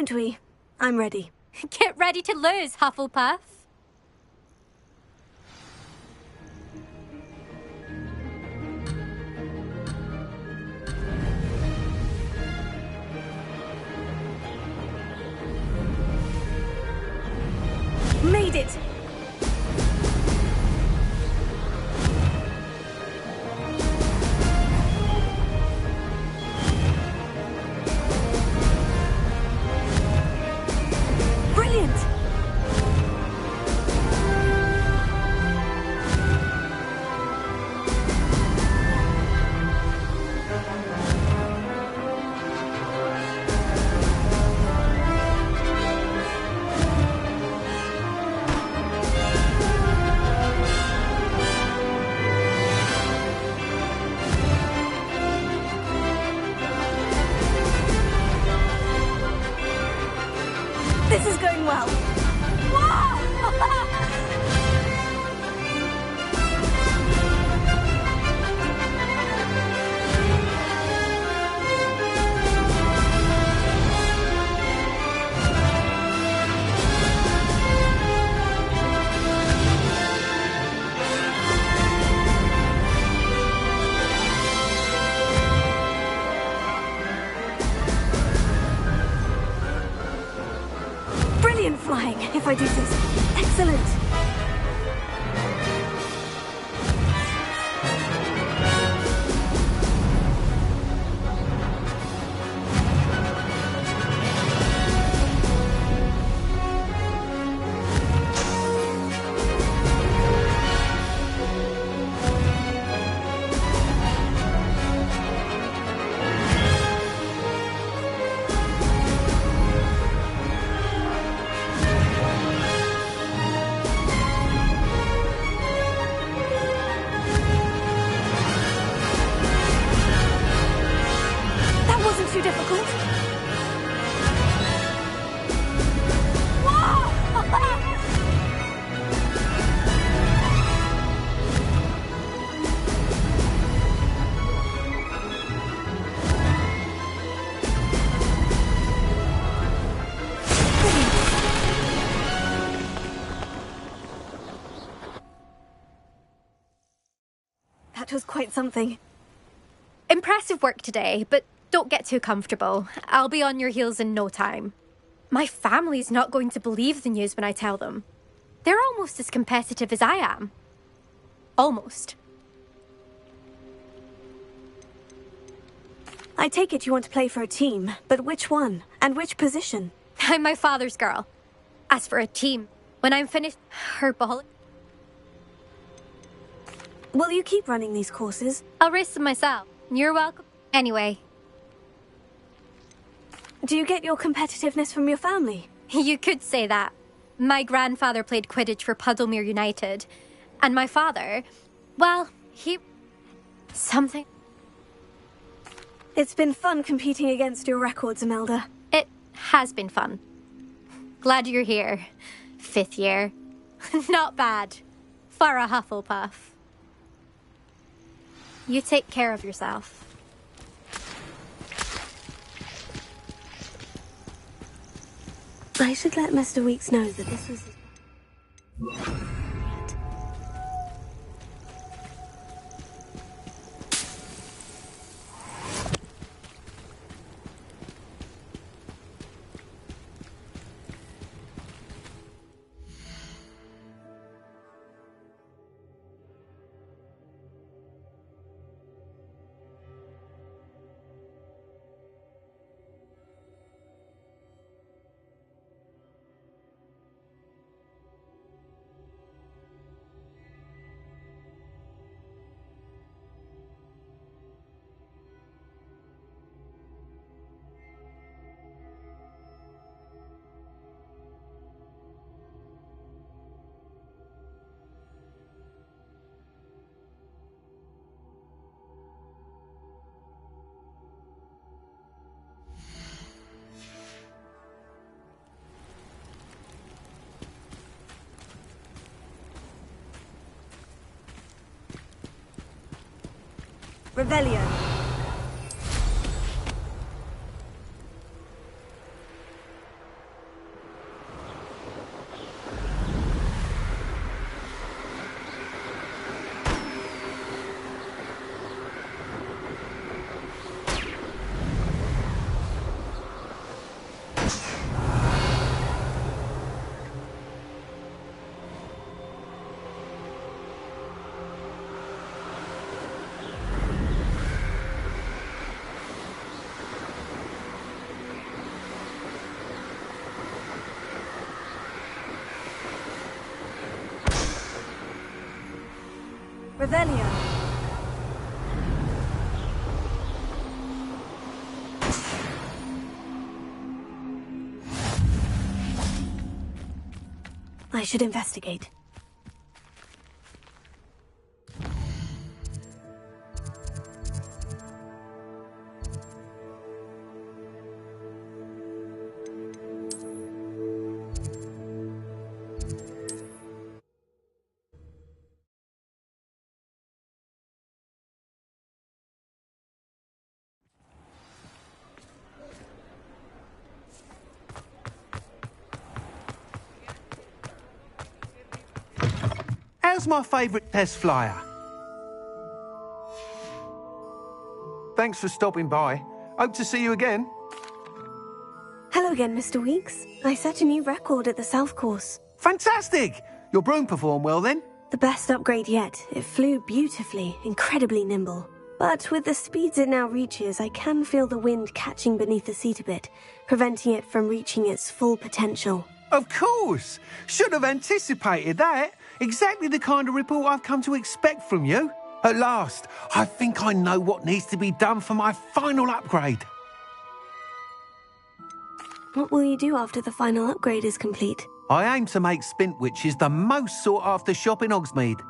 don't we? I'm ready. Get ready to lose, Hufflepuff. Made it! Brilliant! This is going well. Wow! Brilliant flying, if I do this. Excellent. That wasn't too difficult. Wow! That was quite something. Impressive work today, but don't get too comfortable. I'll be on your heels in no time. My family's not going to believe the news when I tell them. They're almost as competitive as I am. Almost. I take it you want to play for a team, but which one? And which position? I'm my father's girl. As for a team, when I'm finished herbaholic, Will you keep running these courses? I'll race them myself. You're welcome. Anyway, Do you get your competitiveness from your family? you could say that. My grandfather played Quidditch for Puddlemere United. And my father, well, something. It's been fun competing against your records, Imelda. It has been fun. Glad you're here. 5th year. Not bad. For a Hufflepuff. You take care of yourself. I should let Mr. Weeks know that this was... Revelio. Revelio. I should investigate. How's my favourite test flyer? Thanks for stopping by. Hope to see you again. Hello again, Mr. Weeks. I set a new record at the South Course. Fantastic! Your broom performed well then? The best upgrade yet. It flew beautifully, incredibly nimble. But with the speeds it now reaches, I can feel the wind catching beneath the seat a bit, preventing it from reaching its full potential. Of course! Should have anticipated that. Exactly the kind of report I've come to expect from you. At last, I think I know what needs to be done for my final upgrade. What will you do after the final upgrade is complete? I aim to make Spintwitches the most sought-after shop in Hogsmeade.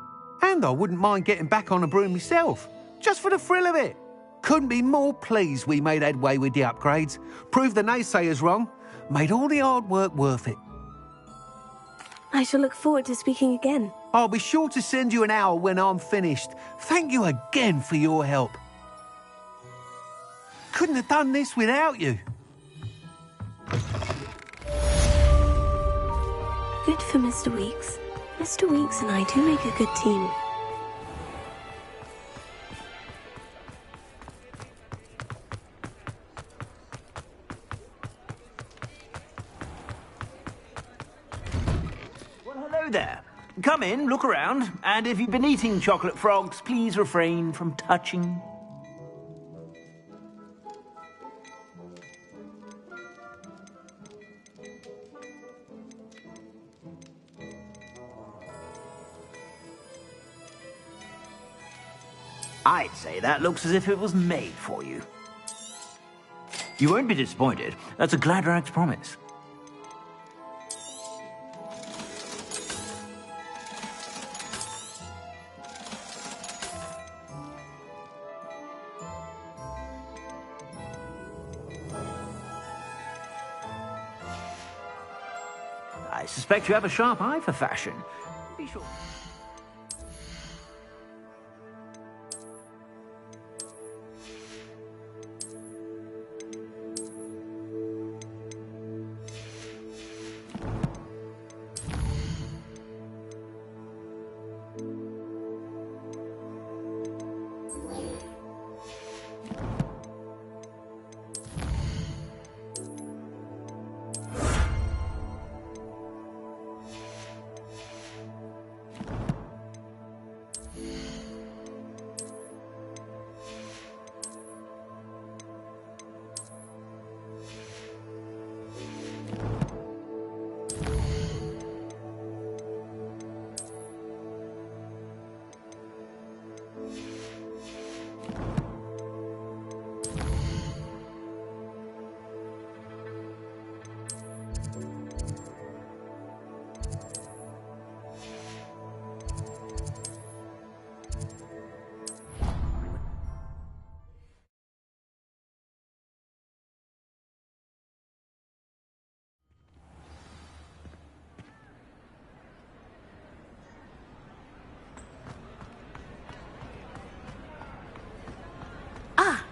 And I wouldn't mind getting back on a broom myself, just for the thrill of it. Couldn't be more pleased we made headway with the upgrades, proved the naysayers wrong, made all the hard work worth it. I shall look forward to speaking again. I'll be sure to send you an hour when I'm finished. Thank you again for your help. Couldn't have done this without you. Good for Mr. Weeks. Mr. Weeks and I do make a good team. Hello there. Come in, look around, and if you've been eating chocolate frogs, please refrain from touching. I'd say that looks as if it was made for you. You won't be disappointed. That's a Gladrag's promise. I suspect you have a sharp eye for fashion. Be sure.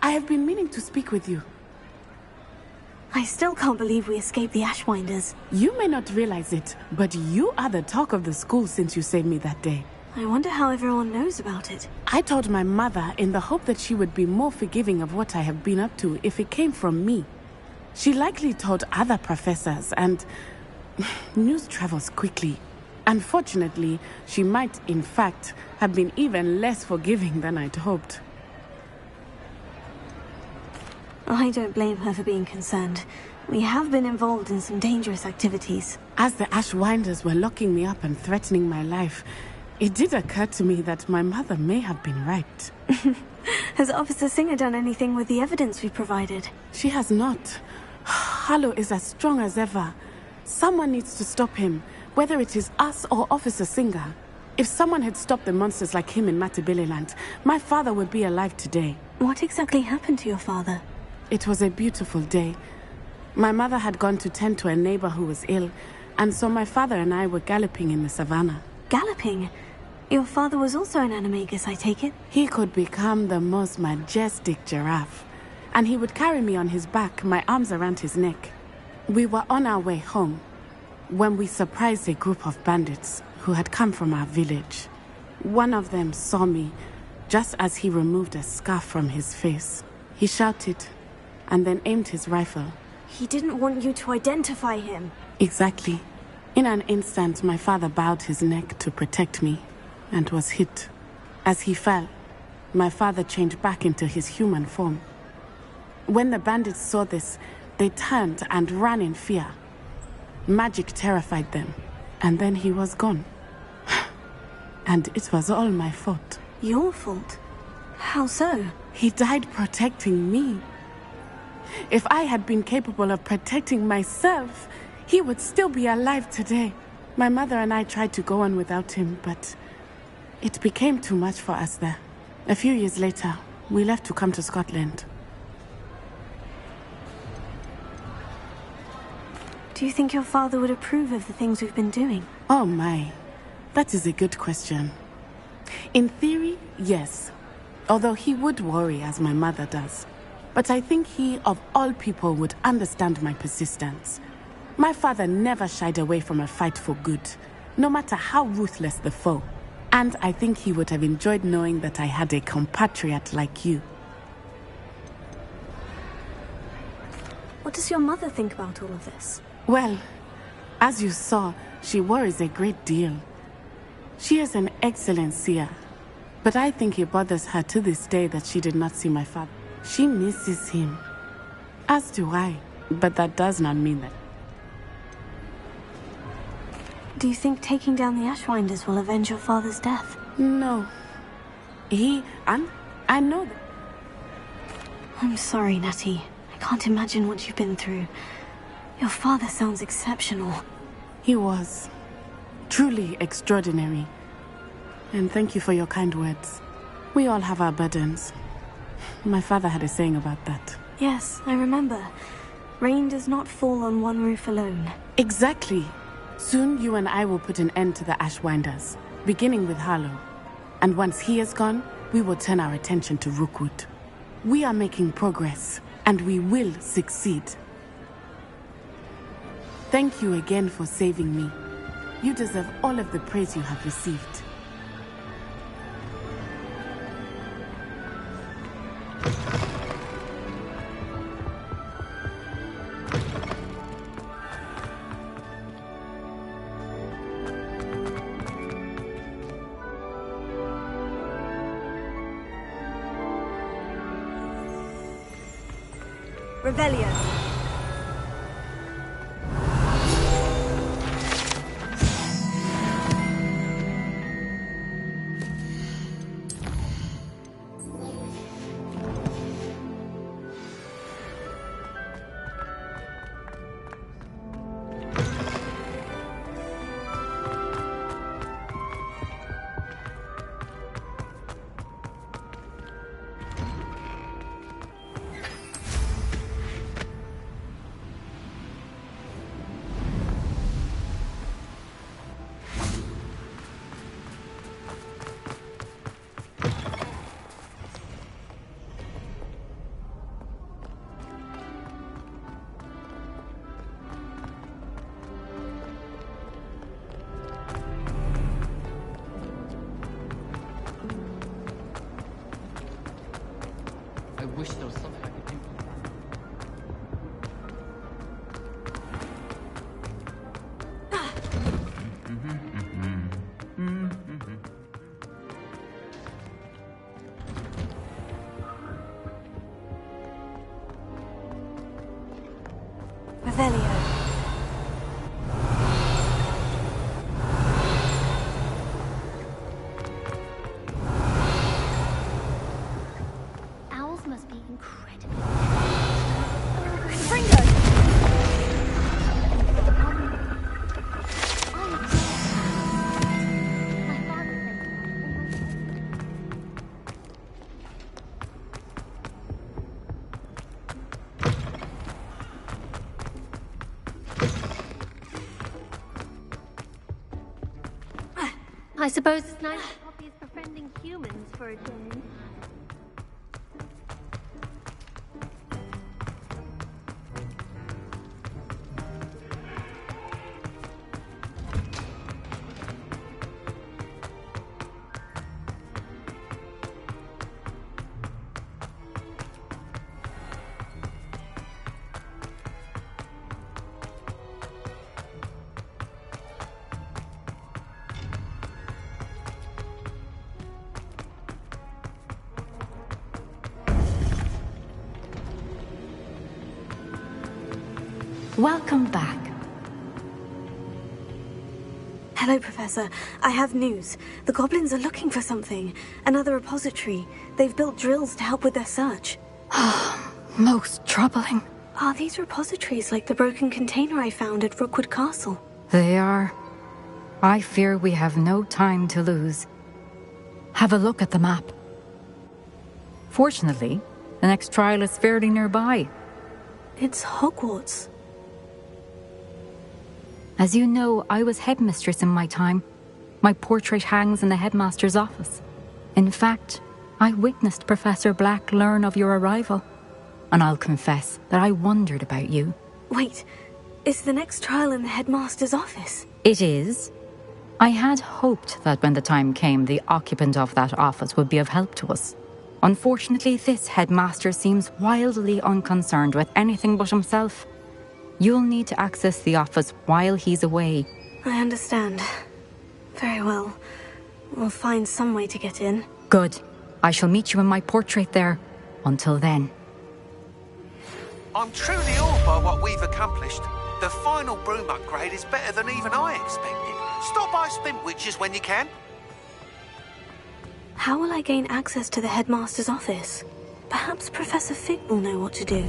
I have been meaning to speak with you. I still can't believe we escaped the Ashwinders. You may not realize it, but you are the talk of the school since you saved me that day. I wonder how everyone knows about it. I told my mother in the hope that she would be more forgiving of what I have been up to if it came from me. She likely told other professors, and news travels quickly. Unfortunately, she might, in fact, have been even less forgiving than I'd hoped. I don't blame her for being concerned. We have been involved in some dangerous activities. As the Ashwinders were locking me up and threatening my life, It did occur to me that my mother may have been right. Has Officer Singer done anything with the evidence we provided? She has not. Harlow is as strong as ever. Someone needs to stop him, whether it is us or Officer Singer. If someone had stopped the monsters like him in Matabeleland, my father would be alive today. What exactly happened to your father? It was a beautiful day. My mother had gone to tend to a neighbor who was ill, and so my father and I were galloping in the savannah. Galloping? Your father was also an animagus, I take it? He could become the most majestic giraffe, and he would carry me on his back, my arms around his neck. We were on our way home when we surprised a group of bandits who had come from our village. One of them saw me just as he removed a scarf from his face. He shouted and then aimed his rifle. He didn't want you to identify him. Exactly. In an instant, my father bowed his neck to protect me and was hit. As he fell, my father changed back into his human form. When the bandits saw this, they turned and ran in fear. Magic terrified them, and then he was gone. And it was all my fault. Your fault? How so? He died protecting me. If I had been capable of protecting myself, he would still be alive today. My mother and I tried to go on without him, but it became too much for us there. A few years later, we left to come to Scotland. Do you think your father would approve of the things we've been doing? Oh my, that is a good question. In theory, yes. Although he would worry, as my mother does. But I think he, of all people, would understand my persistence. My father never shied away from a fight for good, no matter how ruthless the foe. And I think he would have enjoyed knowing that I had a compatriot like you. What does your mother think about all of this? Well, as you saw, she worries a great deal. She is an excellent seer, but I think it bothers her to this day that she did not see my father. She misses him, as do I, but that does not mean that. Do you think taking down the Ashwinders will avenge your father's death? No. I know that. I'm sorry, Natty. I can't imagine what you've been through. Your father sounds exceptional. He was. Truly extraordinary. And thank you for your kind words. We all have our burdens. My father had a saying about that. Yes, I remember. Rain does not fall on one roof alone. Exactly. Soon you and I will put an end to the Ashwinders, beginning with Harlow. And once he is gone, we will turn our attention to Rookwood. We are making progress, and we will succeed. Thank you again for saving me. You deserve all of the praise you have received. Revelio. I wish there was something I could do. Revelio. I suppose it's nice that Poppy is befriending humans for a change. Welcome back. Hello, Professor. I have news. The goblins are looking for something. Another repository. They've built drills to help with their search. Most troubling. Are these repositories like the broken container I found at Rookwood Castle? They are. I fear we have no time to lose. Have a look at the map. Fortunately, the next trial is fairly nearby. It's Hogwarts. As you know, I was headmistress in my time. My portrait hangs in the headmaster's office. In fact, I witnessed Professor Black learn of your arrival. And I'll confess that I wondered about you. Wait, is the next trial in the headmaster's office? It is. I had hoped that when the time came, the occupant of that office would be of help to us. Unfortunately, this headmaster seems wildly unconcerned with anything but himself. You'll need to access the office while he's away. I understand. Very well. We'll find some way to get in. Good. I shall meet you in my portrait there. Until then. I'm truly awed by what we've accomplished. The final broom upgrade is better than even I expected. Stop by Spintwitches when you can. How will I gain access to the headmaster's office? Perhaps Professor Fig will know what to do.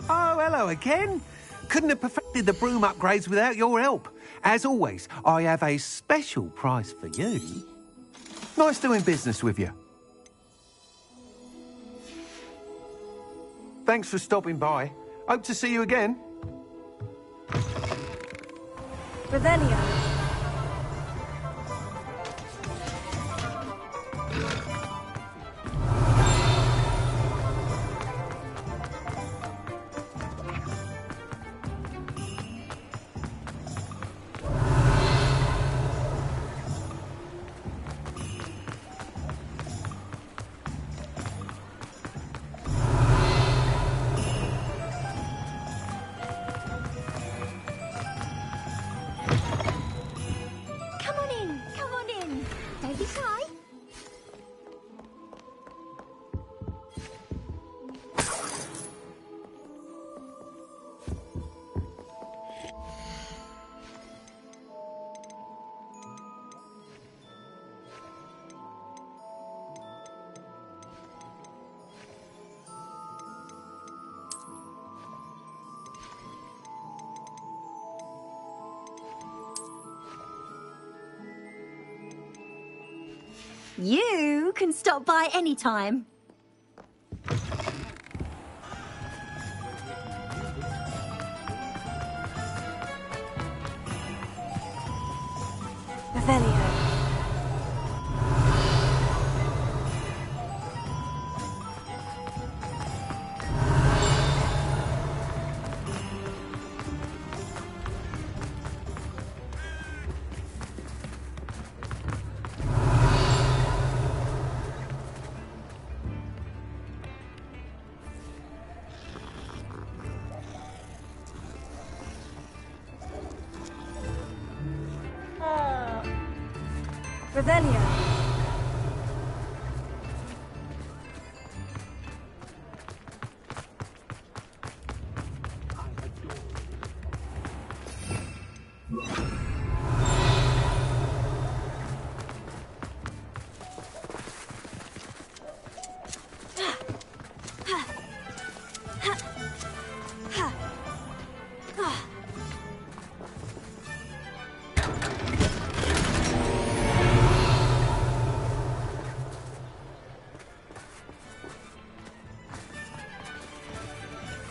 Oh, hello again. Couldn't have perfected the broom upgrades without your help. As always, I have a special prize for you. Nice doing business with you. Thanks for stopping by. Hope to see you again. Revelio. You can stop by anytime. Revelio. Revelio.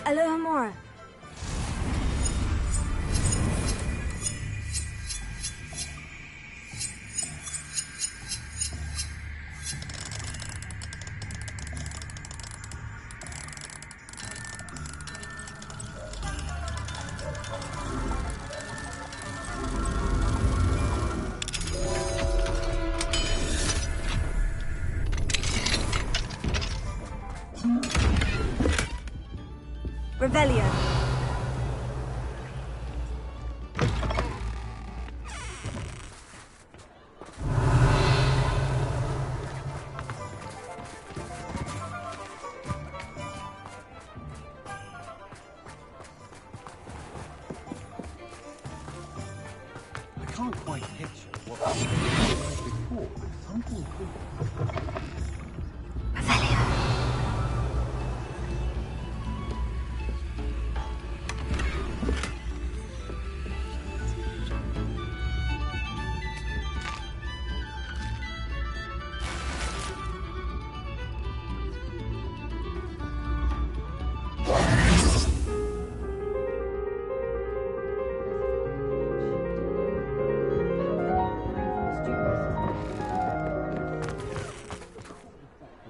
Alohomora. Revelio. I can't quite picture what was before. Something cool.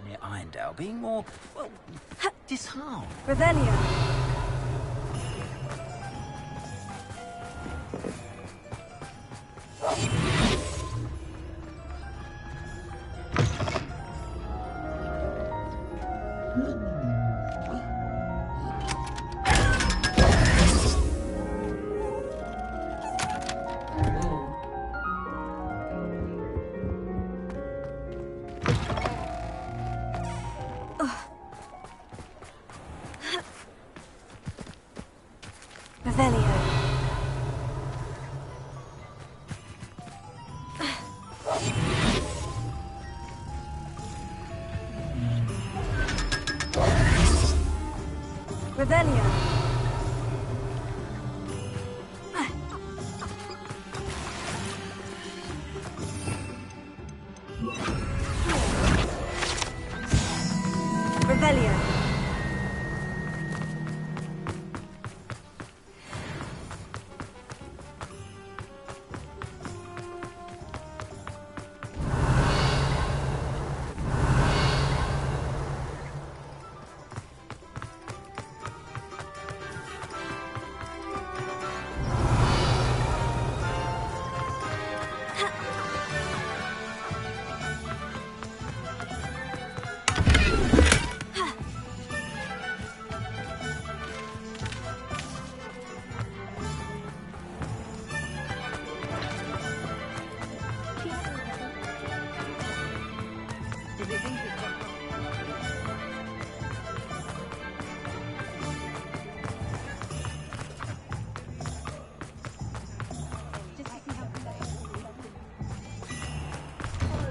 Near Irondale, being more, well, disarmed. Revelio. Revelio. Revelio. Revelio.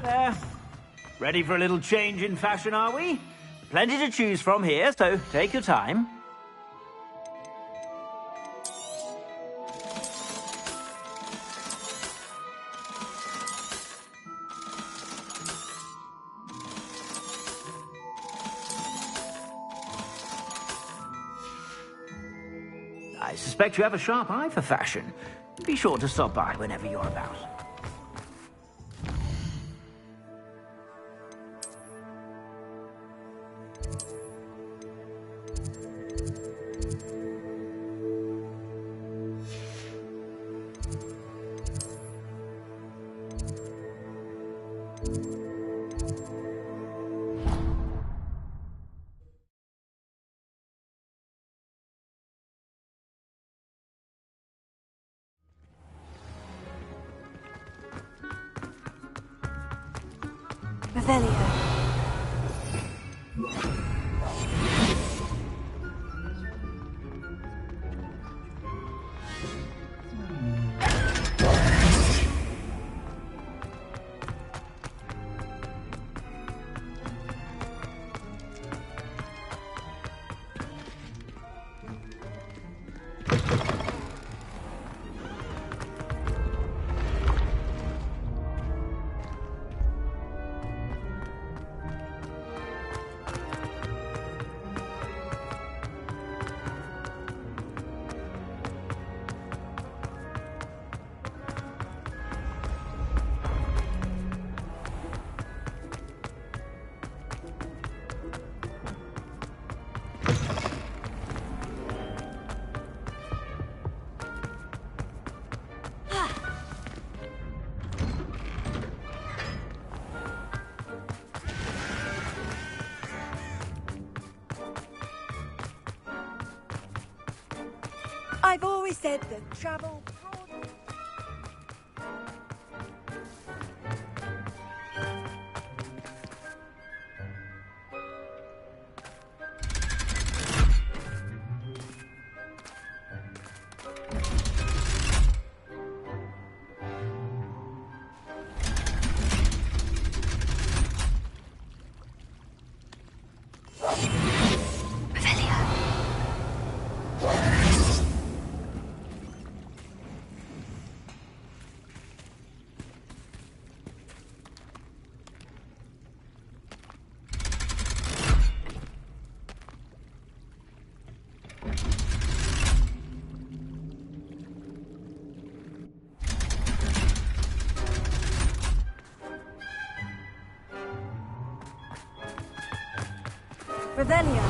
There. Ready for a little change in fashion, are we? Plenty to choose from here, so take your time. I suspect you have a sharp eye for fashion. Be sure to stop by whenever you're about. Revelio. always said that travel... Revelia.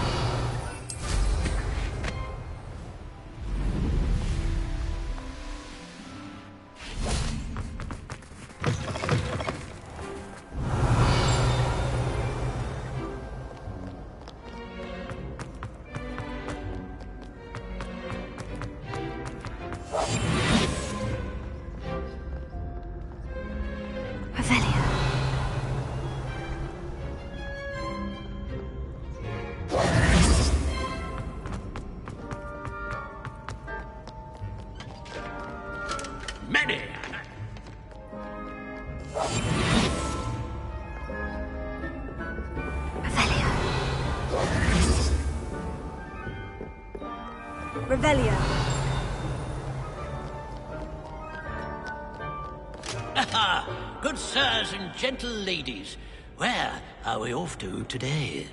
Many. Revelia. Aha! Good sirs and gentle ladies, where are we off to today?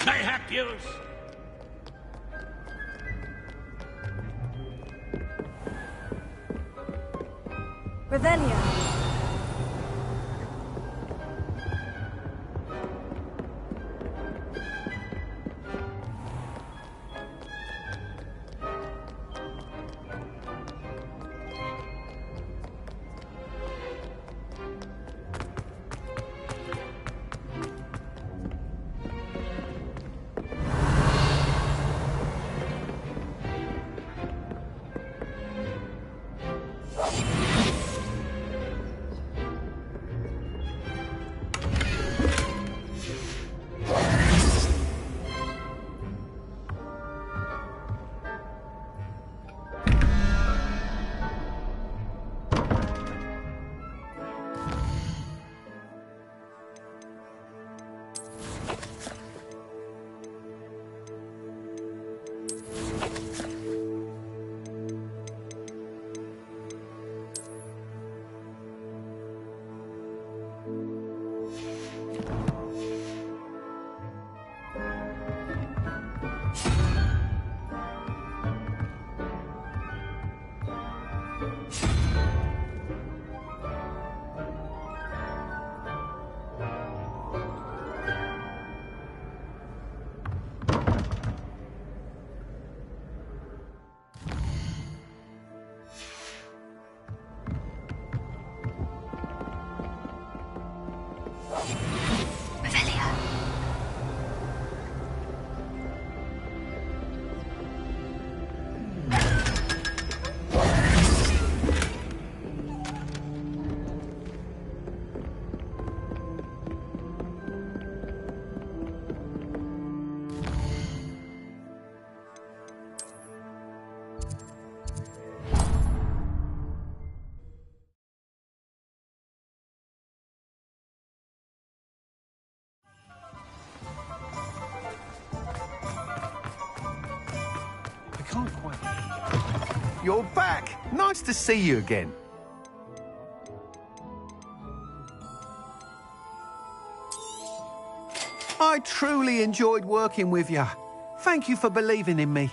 Mayhap yous! Revelia. Can't quite. You're back. Nice to see you again. I truly enjoyed working with you. Thank you for believing in me.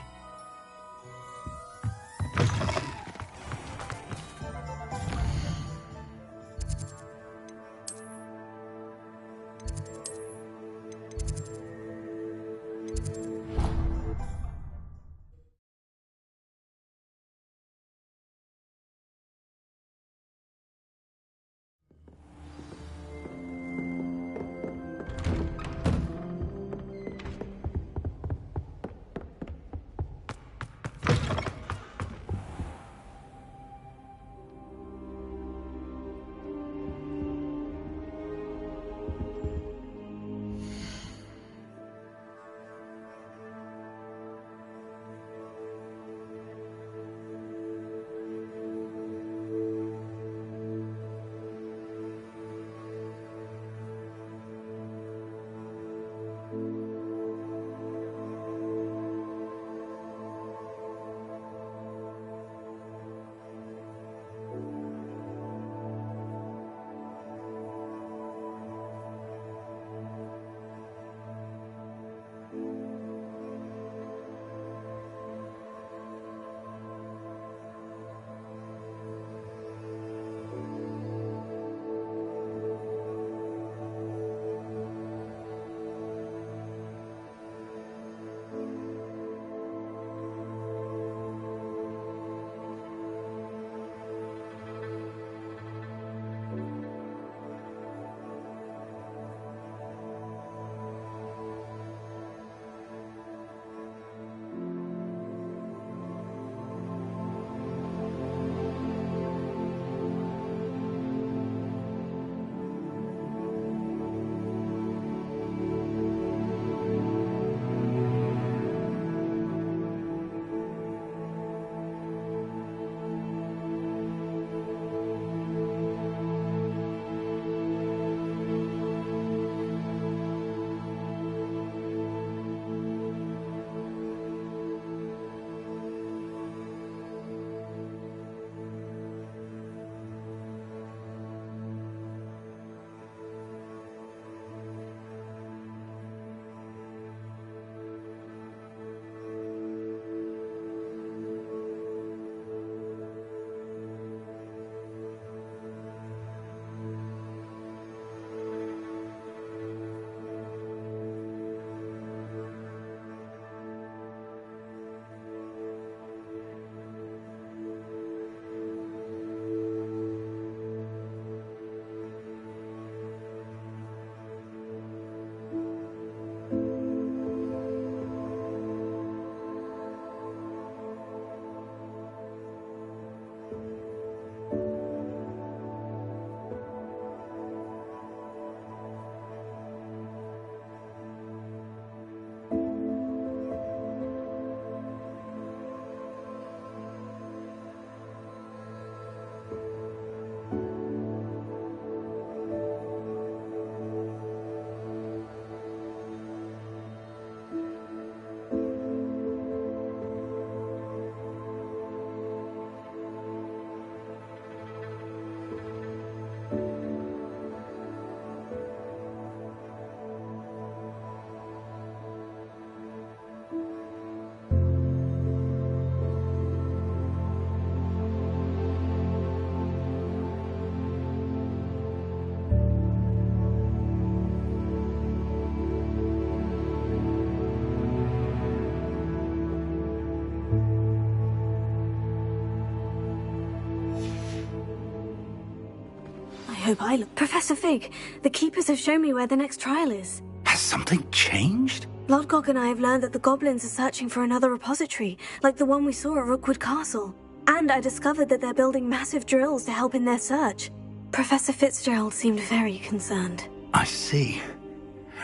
hope I look. Professor Fig, the Keepers have shown me where the next trial is. Has something changed? Lodgok and I have learned that the goblins are searching for another repository, like the one we saw at Rookwood Castle. And I discovered that they're building massive drills to help in their search. Professor Fitzgerald seemed very concerned. I see.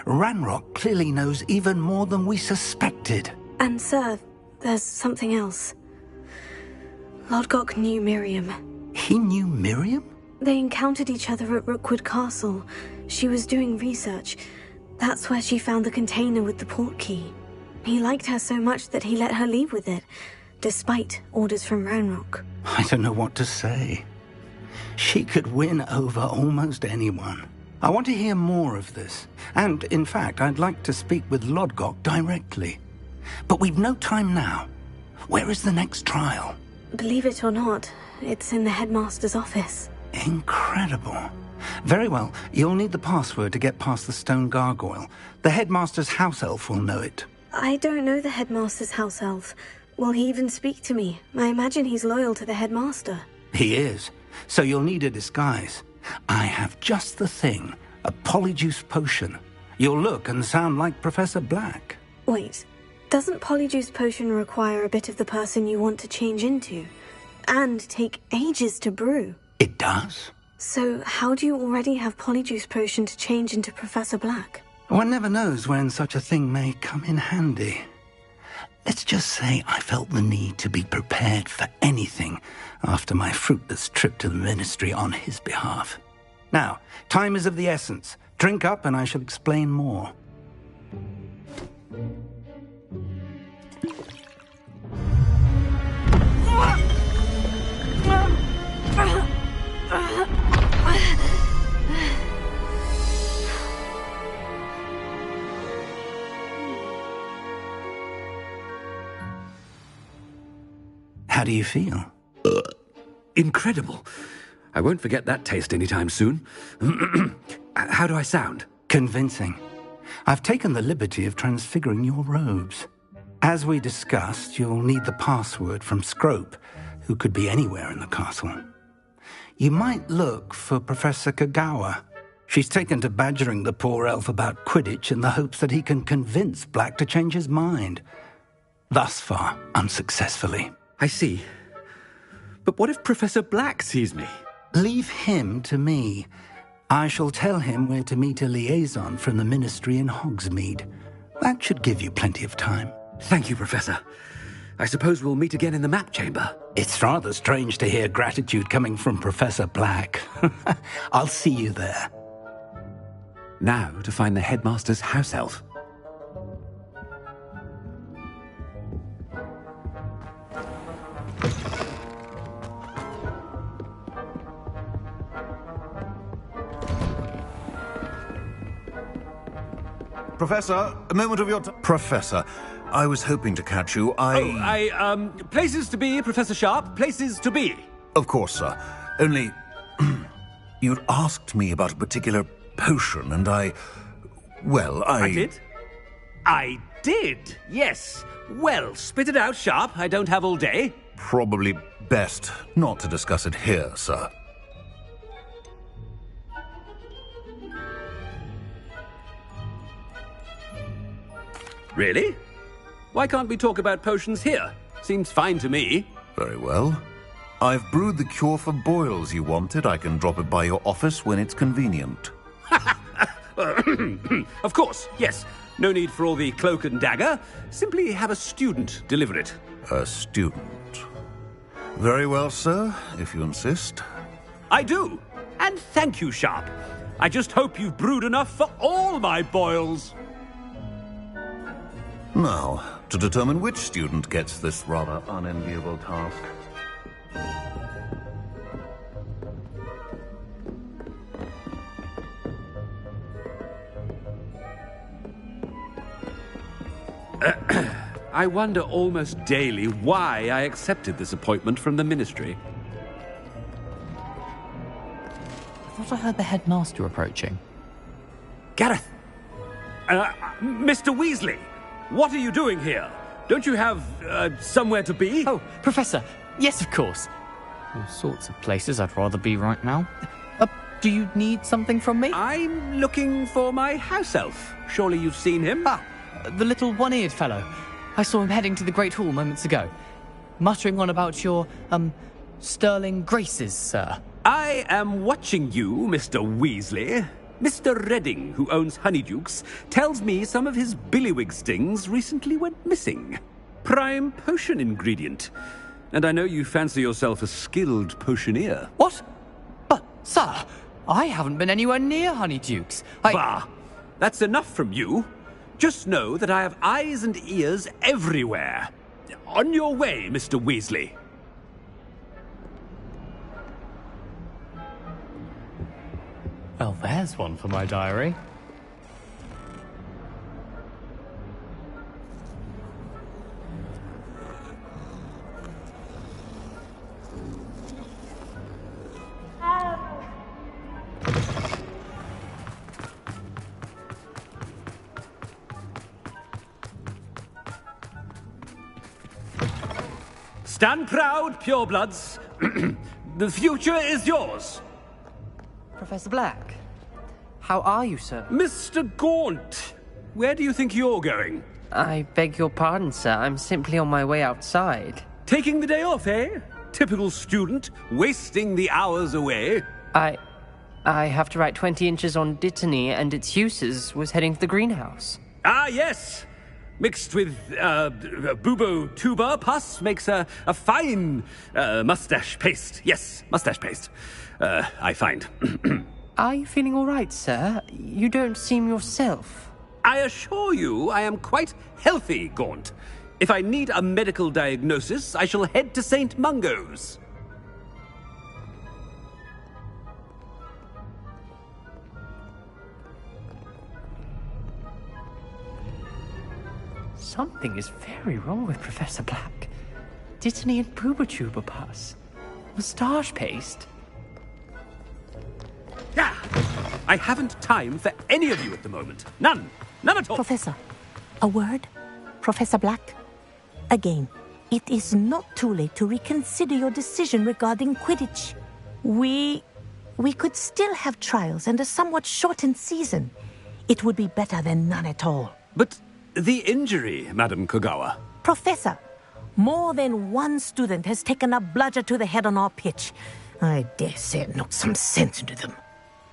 Ranrock clearly knows even more than we suspected. And sir, there's something else. Lodgok knew Miriam. He knew Miriam? They encountered each other at Rookwood Castle. She was doing research. That's where she found the container with the port key. He liked her so much that he let her leave with it, despite orders from Ranrock. I don't know what to say. She could win over almost anyone. I want to hear more of this. And, in fact, I'd like to speak with Lodgok directly. But we've no time now. Where is the next trial? Believe it or not, it's in the headmaster's office. Incredible. Very well. You'll need the password to get past the stone gargoyle. The headmaster's house elf will know it. I don't know the headmaster's house elf. Will he even speak to me? I imagine he's loyal to the headmaster. He is. So you'll need a disguise. I have just the thing. A polyjuice potion. You'll look and sound like Professor Black. Wait. Doesn't polyjuice potion require a bit of the person you want to change into? And take ages to brew? It does. So how do you already have polyjuice potion to change into Professor Black? One never knows when such a thing may come in handy. Let's just say I felt the need to be prepared for anything after my fruitless trip to the Ministry on his behalf. Now, time is of the essence. Drink up and I shall explain more. How do you feel? Incredible. I won't forget that taste anytime soon. How do I sound? Convincing. I've taken the liberty of transfiguring your robes. As we discussed, you'll need the password from Scrope, who could be anywhere in the castle. You might look for Professor Kagawa. She's taken to badgering the poor elf about Quidditch in the hopes that he can convince Black to change his mind. Thus far, unsuccessfully. I see. But what if Professor Black sees me? Leave him to me. I shall tell him where to meet a liaison from the Ministry in Hogsmeade. That should give you plenty of time. Thank you, Professor. I suppose we'll meet again in the map chamber. It's rather strange to hear gratitude coming from Professor Black. I'll see you there. Now to find the headmaster's house elf. Professor, a moment of your time. Professor, I was hoping to catch you. Places to be, Professor Sharp. Places to be. Of course, sir. Only, you'd asked me about a particular potion, and I did? I did, yes. Well, spit it out, Sharp. I don't have all day. Probably best not to discuss it here, sir. Really? Why can't we talk about potions here? Seems fine to me. Very well. I've brewed the cure for boils you wanted. I can drop it by your office when it's convenient. Of course, yes. No need for all the cloak and dagger. Simply have a student deliver it. A student. Very well, sir, if you insist. I do. And thank you, Sharp. I just hope you've brewed enough for all my boils. Now, to determine which student gets this rather unenviable task. I wonder almost daily why I accepted this appointment from the Ministry. I thought I heard the headmaster approaching. Gareth! Mr. Weasley! What are you doing here? Don't you have, somewhere to be? Oh, Professor, yes, of course. All sorts of places I'd rather be right now. Do you need something from me? I'm looking for my house elf. Surely you've seen him? Ah, the little one-eared fellow. I saw him heading to the Great Hall moments ago, muttering on about your, sterling graces, sir. I am watching you, Mr. Weasley. Mr. Redding, who owns Honeydukes, tells me some of his billywig stings recently went missing. Prime potion ingredient. And I know you fancy yourself a skilled potioneer. What? But, sir, I haven't been anywhere near Honeydukes. Bah! That's enough from you. Just know that I have eyes and ears everywhere. On your way, Mr. Weasley. Well, there's one for my diary. Stand proud, purebloods. The future is yours. Professor Black, how are you, sir? Mr. Gaunt, where do you think you're going? I beg your pardon, sir. I'm simply on my way outside. Taking the day off, eh? Typical student, wasting the hours away. I have to write 20 inches on Dittany and its uses. Was heading to the greenhouse. Ah, yes. Mixed with bubo tuber pus makes a fine mustache paste. Yes, mustache paste. I find. Are you feeling all right, sir? You don't seem yourself. I assure you I am quite healthy, Gaunt. If I need a medical diagnosis, I shall head to St. Mungo's. Something is very wrong with Professor Black. Dittany and Boobertuber pus. Moustache paste. Yeah! I haven't time for any of you at the moment. None. None at all. Professor, a word? Professor Black? Again, it is not too late to reconsider your decision regarding Quidditch. We could still have trials and a somewhat shortened season. It would be better than none at all. But the injury, Madam Kogawa. Professor, more than one student has taken a bludger to the head on our pitch. I dare say it knocked some sense into them.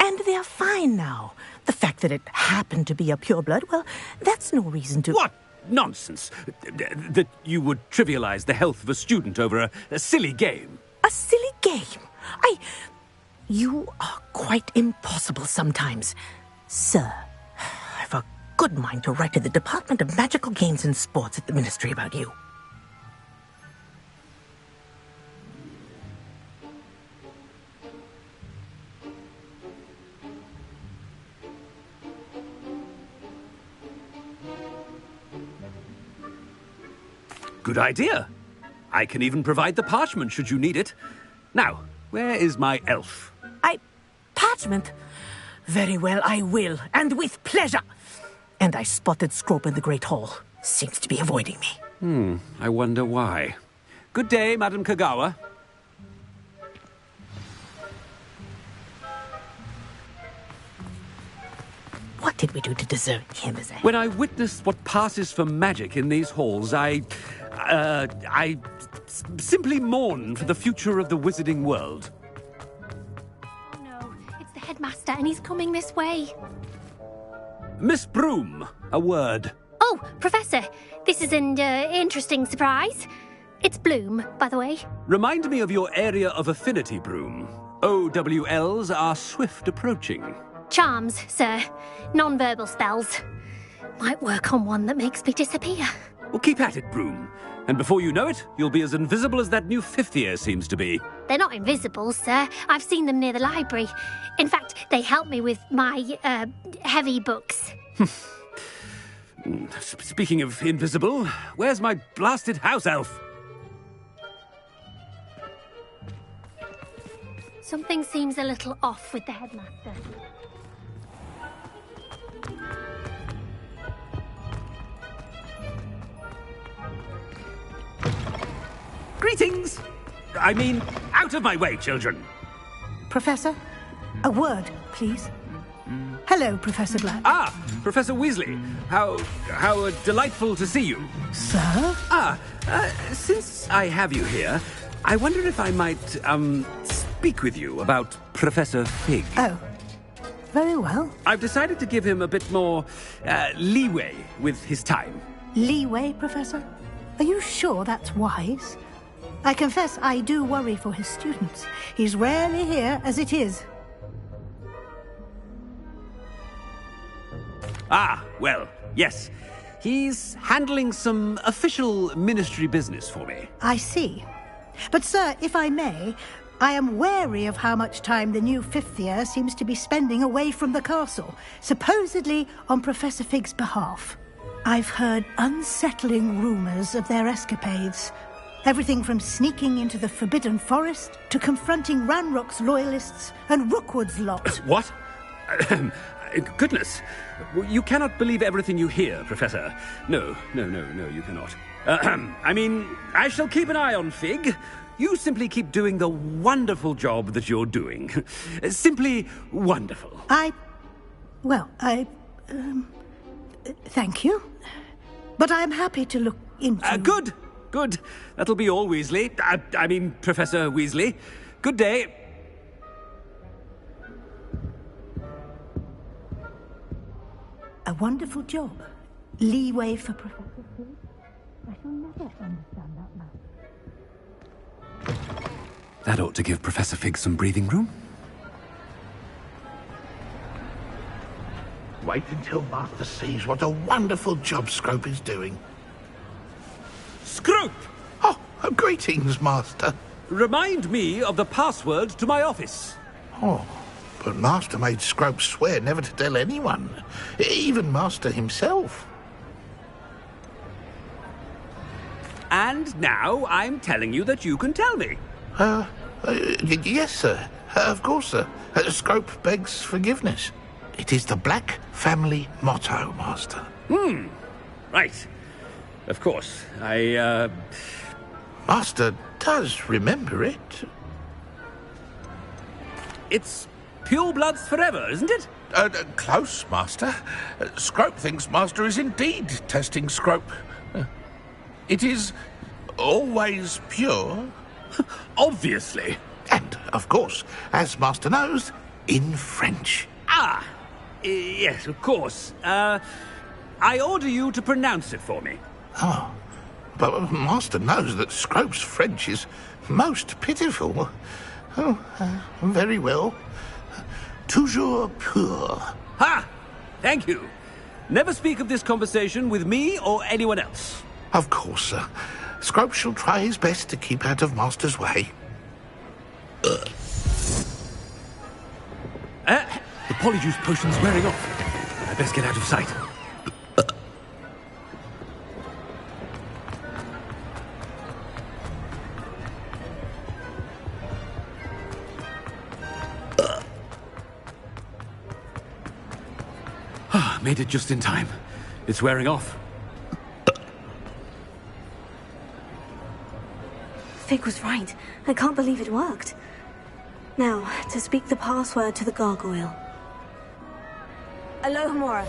And they are fine now. The fact that it happened to be a pureblood, well, that's no reason to... What nonsense! That you would trivialize the health of a student over a silly game. A silly game? You are quite impossible sometimes. Sir, I've a good mind to write to the Department of Magical Games and Sports at the Ministry about you. Good idea. I can even provide the parchment should you need it. Now, where is my elf? Parchment? Very well, I will, and with pleasure. And I spotted Scrope in the Great Hall. Seems to be avoiding me. I wonder why. Good day, Madam Kogawa. What did we do to deserve him as a... When I witnessed what passes for magic in these halls, I simply mourn for the future of the wizarding world. Oh no, it's the headmaster and he's coming this way. Miss Broom, a word. Oh, Professor, this is an interesting surprise. It's Bloom, by the way. Remind me of your area of affinity, Broom. OWLs are swift approaching. Charms, sir. Non-verbal spells. Might work on one that makes me disappear. Well, keep at it, Broom. And before you know it, you'll be as invisible as that new fifth year seems to be. They're not invisible, sir. I've seen them near the library. In fact, they help me with my, heavy books. Speaking of invisible, where's my blasted house elf? Something seems a little off with the headmaster. Greetings! I mean, out of my way, children! Professor, A word, please. Hello, Professor Black. Ah, Professor Weasley. How delightful to see you. Sir? Since I have you here, I wonder if I might, speak with you about Professor Fig. Oh, very well. I've decided to give him a bit more, leeway with his time. Leeway, Professor? Are you sure that's wise? I confess I do worry for his students. He's rarely here as it is. Ah, well, yes. He's handling some official ministry business for me. I see. But, sir, if I may, I am wary of how much time the new fifth year seems to be spending away from the castle, supposedly on Professor Fig's behalf. I've heard unsettling rumours of their escapades. Everything from sneaking into the Forbidden Forest to confronting Ranrock's loyalists and Rookwood's lot. What? Goodness. You cannot believe everything you hear, Professor. No, you cannot. I mean, I shall keep an eye on Fig. You simply keep doing the wonderful job that you're doing. Simply wonderful. Thank you. But I'm happy to look into... Good. That'll be all, Weasley. I mean, Professor Weasley. Good day. A wonderful job. Leeway for Professor Fig. I shall never understand that man. That ought to give Professor Fig some breathing room. Wait until Master sees what a wonderful job Scrope is doing. Scrope! Oh, greetings, Master. Remind me of the password to my office. Oh, but Master made Scrope swear never to tell anyone, even Master himself. And now I'm telling you that you can tell me. Yes, sir. Of course, sir. Scrope begs forgiveness. It is the Black family motto, Master. Right. Of course. Master does remember it. It's purebloods forever, isn't it? Close, Master. Scrope thinks Master is indeed testing Scrope. It is always pure. Obviously. And, of course, as Master knows, in French. Ah! Yes, of course. I order you to pronounce it for me. Oh, but Master knows that Scrope's French is most pitiful. Oh, very well. Toujours pur. Ha! Thank you. Never speak of this conversation with me or anyone else. Of course, sir. Scrope shall try his best to keep out of Master's way. The polyjuice potion's wearing off. I best get out of sight. Made it just in time. It's wearing off. Fig was right. I can't believe it worked. Now, to speak the password to the gargoyle. Alohomora.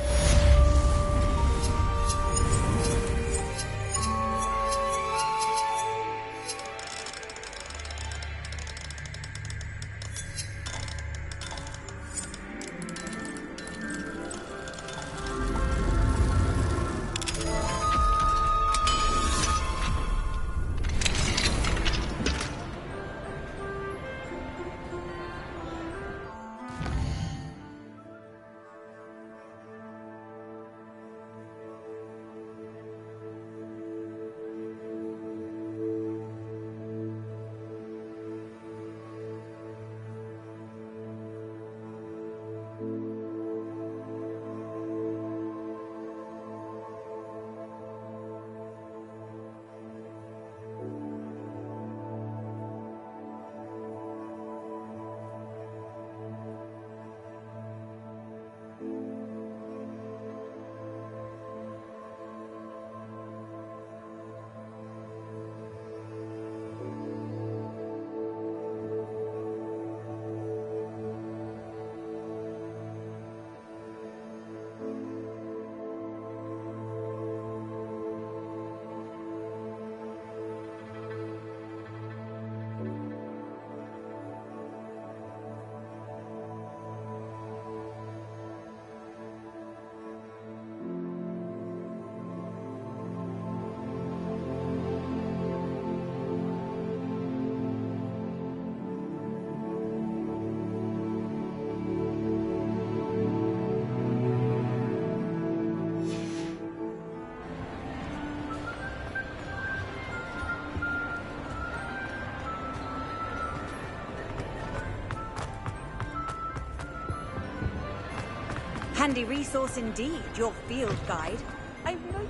Handy resource indeed, your field guide. I know.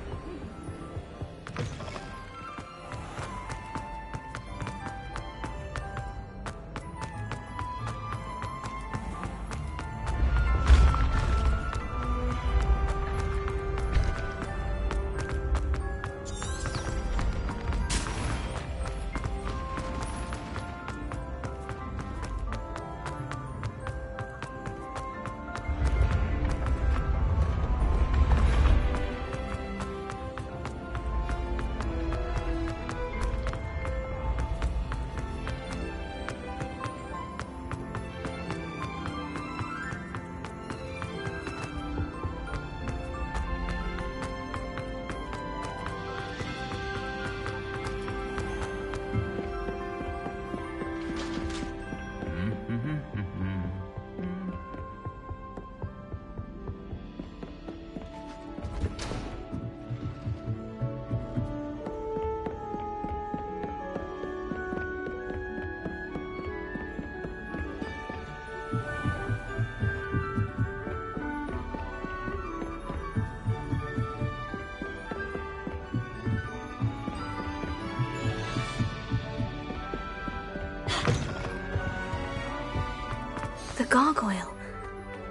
The gargoyle.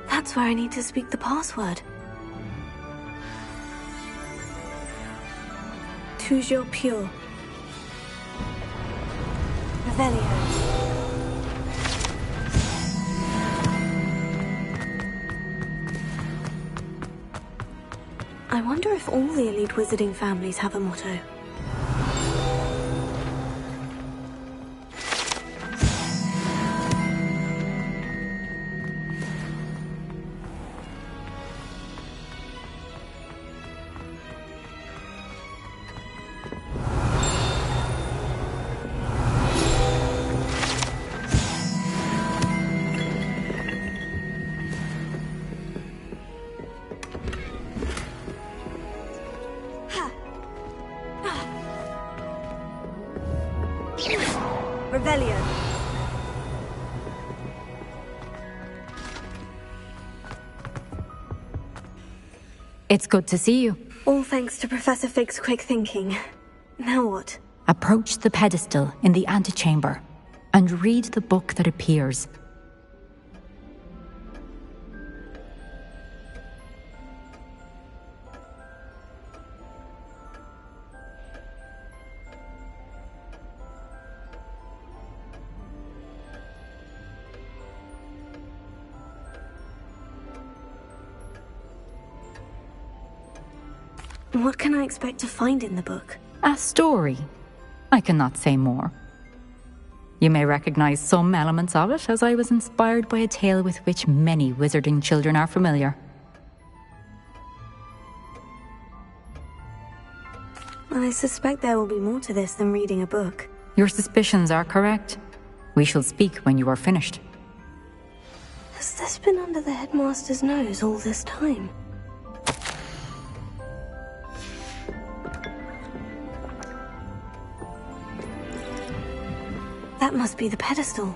That's where I need to speak the password. Toujours pure. Revelio. I wonder if all the elite wizarding families have a motto. Revelio. It's good to see you. All thanks to Professor Fig's quick thinking. Now what? Approach the pedestal in the antechamber and read the book that appears. What can I expect to find in the book? A story. I cannot say more. You may recognize some elements of it, as I was inspired by a tale with which many wizarding children are familiar. I suspect there will be more to this than reading a book. Your suspicions are correct. We shall speak when you are finished. Has this been under the headmaster's nose all this time? That must be the pedestal.